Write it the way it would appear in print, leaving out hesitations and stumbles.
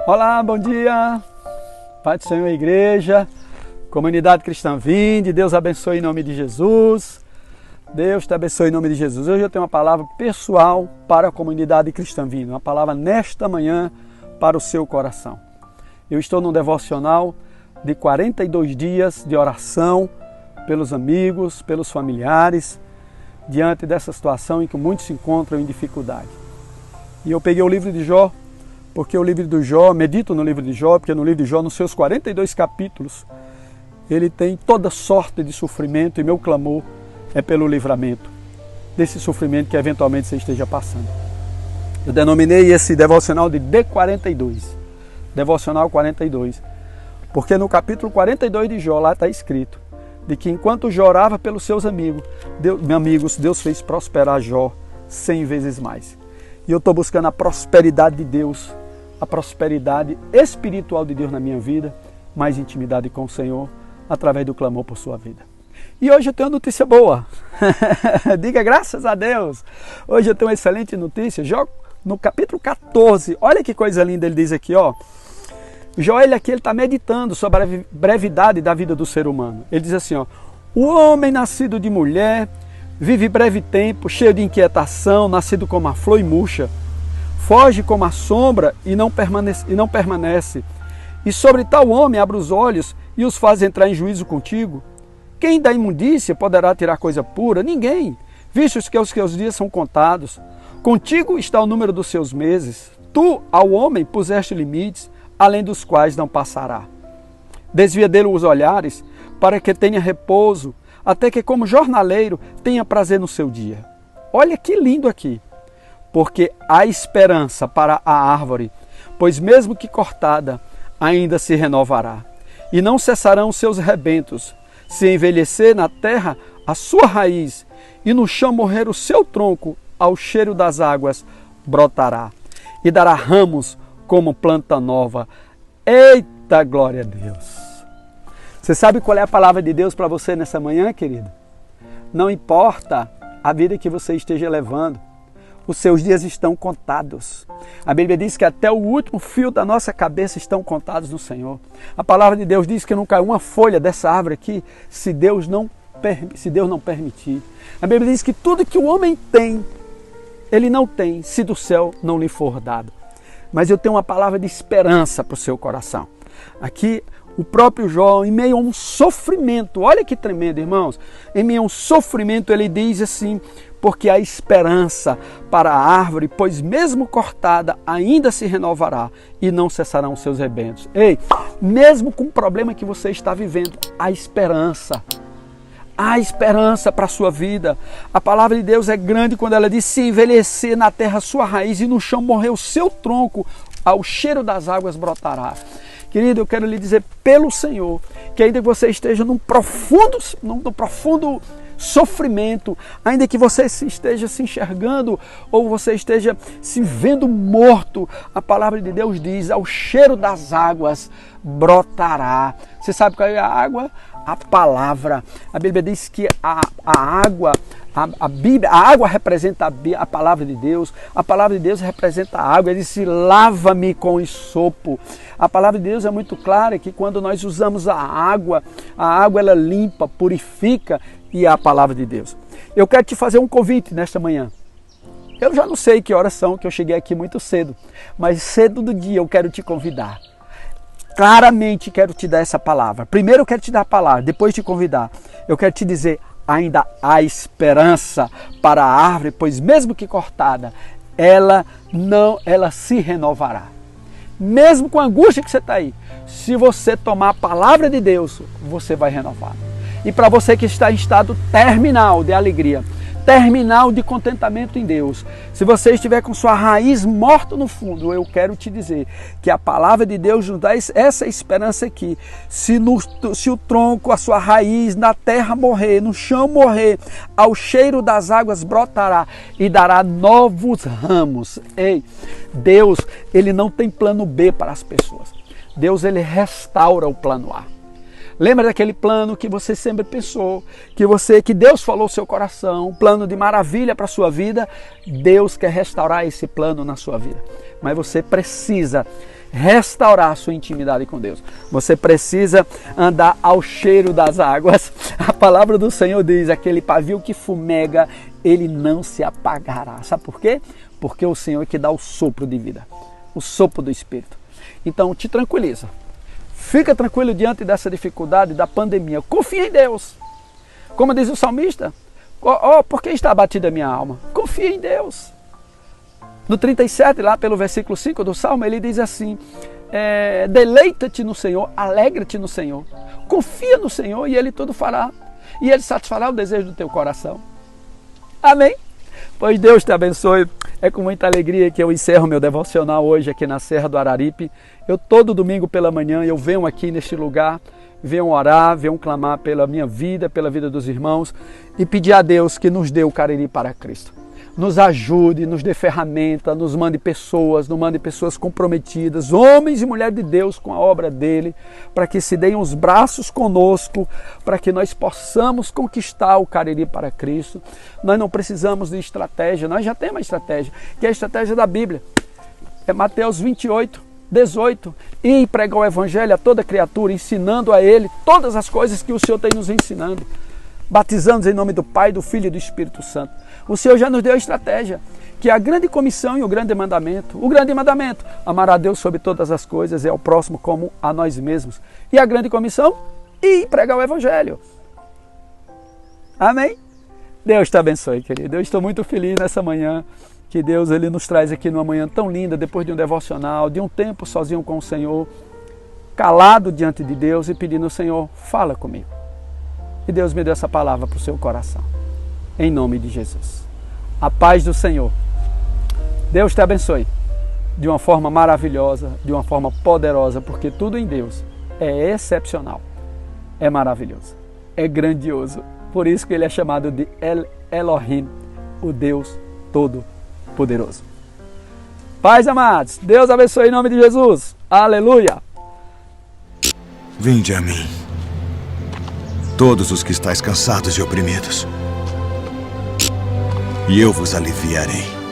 Olá, bom dia, Pai do Senhor, igreja, comunidade cristã Vinde, Deus abençoe em nome de Jesus, Deus te abençoe em nome de Jesus. Hoje eu tenho uma palavra pessoal para a comunidade cristã Vinde, uma palavra nesta manhã para o seu coração. Eu estou num devocional de 42 dias de oração pelos amigos, pelos familiares, diante dessa situação em que muitos se encontram em dificuldade. E eu peguei o livro de Jó, porque o livro de Jó, medito no livro de Jó, porque no livro de Jó, nos seus 42 capítulos, ele tem toda sorte de sofrimento e meu clamor é pelo livramento desse sofrimento que eventualmente você esteja passando. Eu denominei esse devocional de D42, devocional 42, porque no capítulo 42 de Jó, lá está escrito, de que enquanto Jó orava pelos seus amigos, Deus fez prosperar Jó 100 vezes mais. E eu estou buscando a prosperidade de Deus, a prosperidade espiritual de Deus na minha vida, mais intimidade com o Senhor, através do clamor por sua vida. E hoje eu tenho uma notícia boa. Diga graças a Deus. Hoje eu tenho uma excelente notícia. Jó, no capítulo 14, olha que coisa linda ele diz aqui, ó. Jó, ele está meditando sobre a brevidade da vida do ser humano. Ele diz assim, ó, o homem nascido de mulher vive breve tempo, cheio de inquietação, nascido como a flor e murcha, foge como a sombra e não permanece. E sobre tal homem abre os olhos e os faz entrar em juízo contigo. Quem da imundícia poderá tirar coisa pura? Ninguém, vistos que os seus dias são contados. Contigo está o número dos seus meses. Tu, ao homem, puseste limites, além dos quais não passará. Desvia dele os olhares, para que tenha repouso, até que como jornaleiro tenha prazer no seu dia. Olha que lindo aqui. Porque há esperança para a árvore, pois mesmo que cortada, ainda se renovará. E não cessarão os seus rebentos. Se envelhecer na terra a sua raiz, e no chão morrer o seu tronco, ao cheiro das águas brotará. E dará ramos como planta nova. Eita, glória a Deus! Você sabe qual é a palavra de Deus para você nessa manhã, querido? Não importa a vida que você esteja levando, os seus dias estão contados. A Bíblia diz que até o último fio da nossa cabeça estão contados no Senhor. A palavra de Deus diz que não cai uma folha dessa árvore aqui se Deus não permitir. A Bíblia diz que tudo que o homem tem, ele não tem se do céu não lhe for dado. Mas eu tenho uma palavra de esperança para o seu coração. Aqui o próprio Jó, em meio a um sofrimento, olha que tremendo, irmãos, em meio a um sofrimento ele diz assim, porque há esperança para a árvore, pois mesmo cortada ainda se renovará e não cessarão os seus rebentos. Ei, mesmo com o problema que você está vivendo, há esperança. Há esperança para a sua vida. A palavra de Deus é grande quando ela diz, se envelhecer na terra a sua raiz e no chão morrer o seu tronco, ao cheiro das águas brotará. Querido, eu quero lhe dizer pelo Senhor, que ainda que você esteja num profundo sofrimento, ainda que você esteja se enxergando ou você esteja se vendo morto, a palavra de Deus diz, ao cheiro das águas brotará. Você sabe qual é a água? A palavra. A Bíblia diz que a água representa a palavra de Deus, a palavra de Deus representa a água, ele disse, lava-me com isopo. A palavra de Deus é muito clara que quando nós usamos a água ela limpa, purifica, e é a palavra de Deus. Eu quero te fazer um convite nesta manhã. Eu já não sei que horas são, que eu cheguei aqui muito cedo, mas cedo do dia eu quero te convidar. Claramente quero te dar essa palavra. Primeiro eu quero te dar a palavra, depois te convidar. Eu quero te dizer, ainda há esperança para a árvore, pois mesmo que cortada, ela se renovará. Mesmo com a angústia que você está aí, se você tomar a palavra de Deus, você vai renovar. E para você que está em estado terminal de alegria, terminal de contentamento em Deus, se você estiver com sua raiz morta no fundo, eu quero te dizer que a palavra de Deus nos dá essa esperança aqui. Se o tronco, a sua raiz na terra morrer, no chão morrer, ao cheiro das águas brotará e dará novos ramos. Ei, Deus, ele não tem plano B para as pessoas. Deus, ele restaura o plano A. Lembra daquele plano que você sempre pensou, que Deus falou no seu coração, um plano de maravilha para a sua vida? Deus quer restaurar esse plano na sua vida. Mas você precisa restaurar a sua intimidade com Deus. Você precisa andar ao cheiro das águas. A palavra do Senhor diz, aquele pavio que fumega, ele não se apagará. Sabe por quê? Porque o Senhor é que dá o sopro de vida, o sopro do Espírito. Então te tranquiliza. Fica tranquilo diante dessa dificuldade da pandemia. Confia em Deus. Como diz o salmista, por que está abatida a minha alma? Confia em Deus. No 37, lá pelo versículo 5 do Salmo, ele diz assim, deleita-te no Senhor, alegra-te no Senhor. Confia no Senhor e Ele tudo fará. E Ele satisfará o desejo do teu coração. Amém? Pois Deus te abençoe. É com muita alegria que eu encerro meu devocional hoje aqui na Serra do Araripe. Eu todo domingo pela manhã eu venho aqui neste lugar, venho orar, venho clamar pela minha vida, pela vida dos irmãos e pedir a Deus que nos dê o Cariri para Cristo. Nos ajude, nos dê ferramenta, nos mande pessoas comprometidas, homens e mulheres de Deus com a obra dele, para que se deem os braços conosco, para que nós possamos conquistar o Cariri para Cristo. Nós não precisamos de estratégia, nós já temos uma estratégia, que é a estratégia da Bíblia. É Mateus 28, 18. E pregar o Evangelho a toda criatura, ensinando a ele todas as coisas que o Senhor tem nos ensinando. Batizando-nos em nome do Pai, do Filho e do Espírito Santo. O Senhor já nos deu a estratégia, que é a grande comissão e o grande mandamento. O grande mandamento, amar a Deus sobre todas as coisas e ao próximo como a nós mesmos. E a grande comissão, ir pregar o Evangelho. Amém? Deus te abençoe, querido. Eu estou muito feliz nessa manhã, que Deus ele nos traz aqui numa manhã tão linda, depois de um devocional, de um tempo sozinho com o Senhor, calado diante de Deus e pedindo ao Senhor, fala comigo. E Deus me deu essa palavra para o seu coração. Em nome de Jesus. A paz do Senhor. Deus te abençoe. De uma forma maravilhosa, de uma forma poderosa, porque tudo em Deus é excepcional. É maravilhoso. É grandioso. Por isso que ele é chamado de El Elohim, o Deus Todo-Poderoso. Paz, amados. Deus abençoe em nome de Jesus. Aleluia. Vinde a mim, todos os que estáis cansados e oprimidos, e eu vos aliviarei.